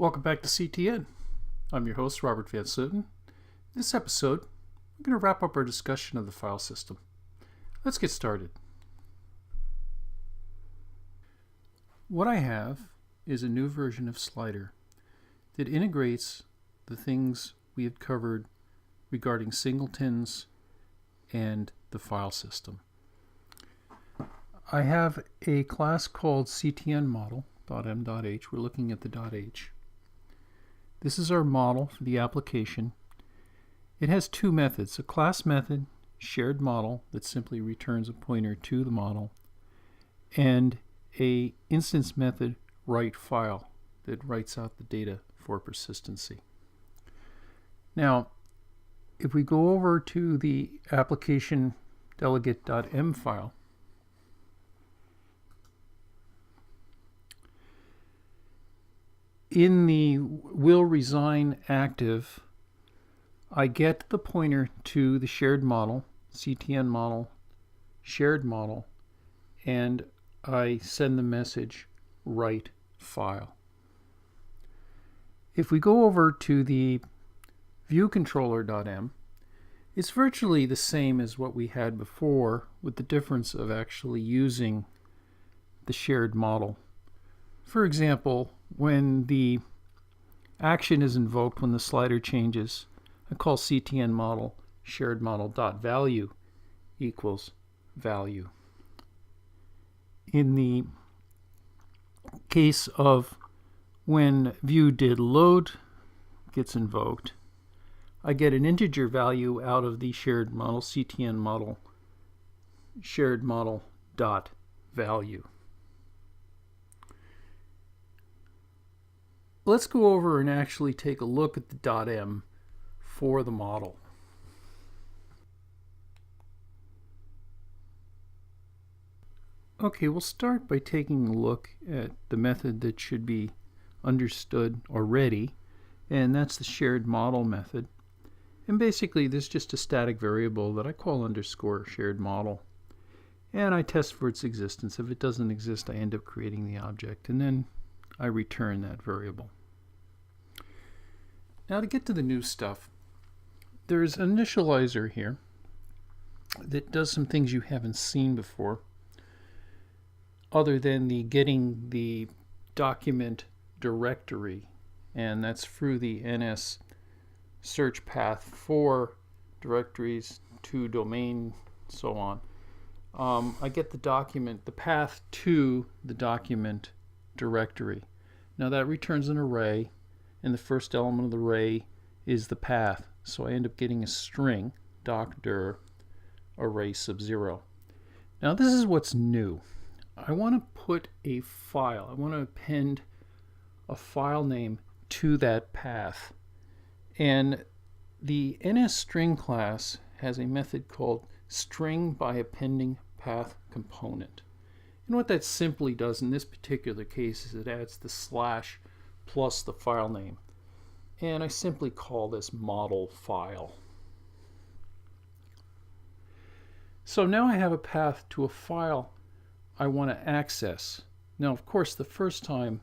Welcome back to CTN. I'm your host, Robert Van Souten. In this episode, we're going to wrap up our discussion of the file system. Let's get started. What I have is a new version of Slider that integrates the things we had covered regarding singletons and the file system. I have a class called ctnModel.m.h. We're looking at the .h. This is our model for the application. It has two methods, a class method, shared model, that simply returns a pointer to the model, and a instance method, write file, that writes out the data for persistency. Now, if we go over to the application delegate.m file, in the will resign active, I get the pointer to the shared model, CTN model, shared model, and I send the message write file. If we go over to the viewController.m, it's virtually the same as what we had before, with the difference of actually using the shared model. For example, when the action is invoked when the slider changes, I call ctn model shared model.value equals value. In the case of when viewDidLoad gets invoked, I get an integer value out of the shared model, ctn model shared model.value. Let's go over and actually take a look at the .m for the model. Okay, we'll start by taking a look at the method that should be understood already, and that's the shared model method. And basically, this is just a static variable that I call underscore shared model. And I test for its existence. If it doesn't exist, I end up creating the object, and then I return that variable. Now to get to the new stuff, there's an initializer here that does some things you haven't seen before, other than the getting the document directory, and that's through the NS search path for directories to domain, so on. I get the document, the path to the document directory. Now that returns an array, and the first element of the array is the path. So I end up getting a string, docdir array sub 0. Now this is what's new. I want to put a file. I want to append a file name to that path. And the NSString class has a method called string by appending path component. And what that simply does in this particular case is it adds the slash plus the file name. And I simply call this model file. So now I have a path to a file I want to access. Now, of course, the first time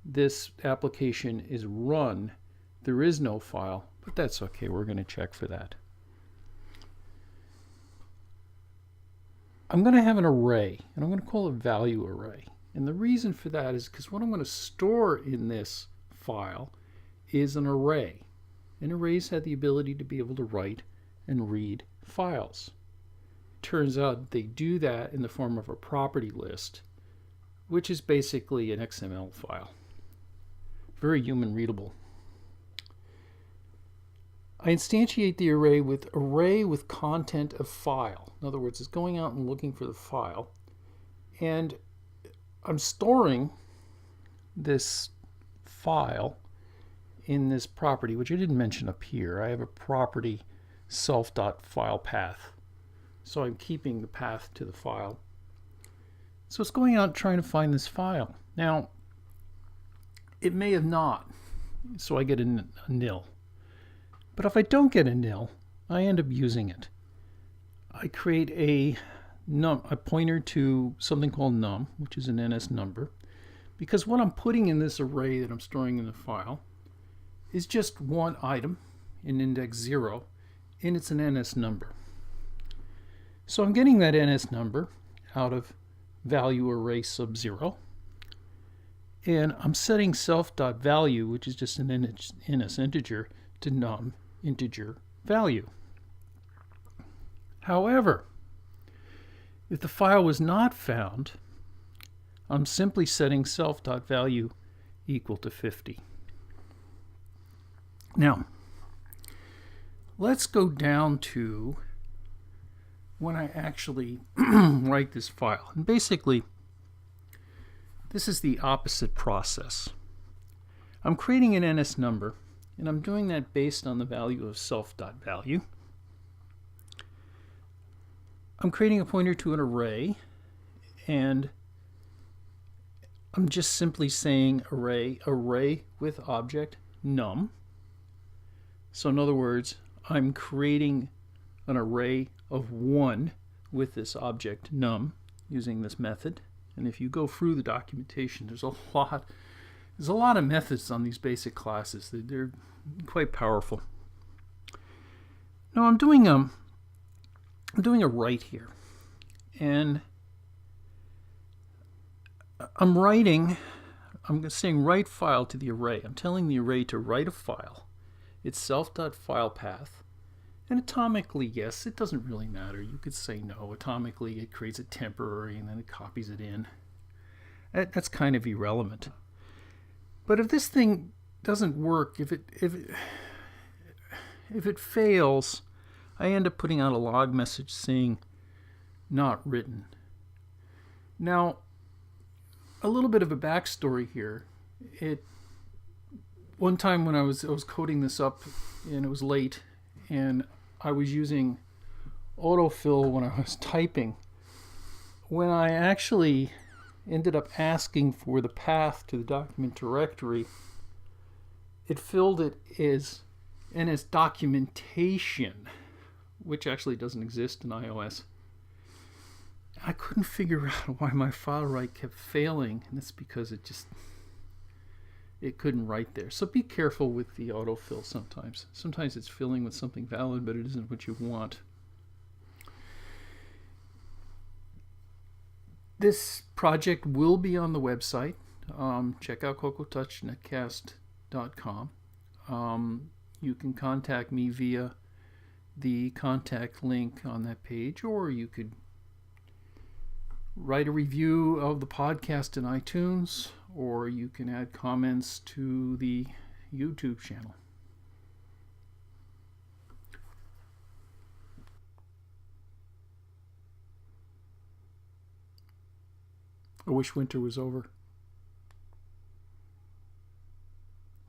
this application is run, there is no file, but that's okay. We're going to check for that. I'm going to have an array, and I'm going to call it value array. And the reason for that is because what I'm going to store in this file is an array. And arrays have the ability to be able to write and read files. It turns out they do that in the form of a property list, which is basically an XML file. Very human readable. I instantiate the array with content of file. In other words, it's going out and looking for the file. And I'm storing this file in this property, which I didn't mention up here. I have a property self.filePath. So I'm keeping the path to the file. So it's going out trying to find this file. Now, it may have not, so I get a nil. But if I don't get a nil, I end up using it. I create a pointer to something called num, which is an NS number, because what I'm putting in this array that I'm storing in the file is just one item in index 0, and it's an NS number. So I'm getting that NS number out of value array sub 0, and I'm setting self.value, which is just an NS integer, to num integer value. However, if the file was not found, I'm simply setting self.value equal to 50. Now, let's go down to when I actually write this file. And basically, this is the opposite process. I'm creating an NS number, and I'm doing that based on the value of self.value. I'm creating a pointer to an array, and I'm just simply saying array with object num. So in other words, I'm creating an array of 1 with this object num using this method. And if you go through the documentation, there's a lot of methods on these basic classes. They're quite powerful. Now I'm doing a write here, and I'm saying write file to the array. I'm telling the array to write a file. It's self.filePath. And atomically, yes, it doesn't really matter. You could say no. Atomically, it creates a temporary and then it copies it in. That's kind of irrelevant. But if this thing doesn't work, if it fails, I end up putting out a log message saying not written. Now, a little bit of a backstory here. One time when I was coding this up, and it was late, and I was using autofill when I was typing. When I actually ended up asking for the path to the document directory, it filled it as NS documentation, which actually doesn't exist in iOS. I couldn't figure out why my file write kept failing, and it's because it couldn't write there. So be careful with the autofill sometimes. Sometimes it's filling with something valid, but it isn't what you want. This project will be on the website. Check out cocotouchnetcast.com. You can contact me via the contact link on that page, or you could write a review of the podcast in iTunes, or you can add comments to the YouTube channel. I wish winter was over.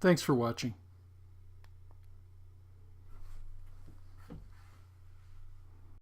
Thanks for watching.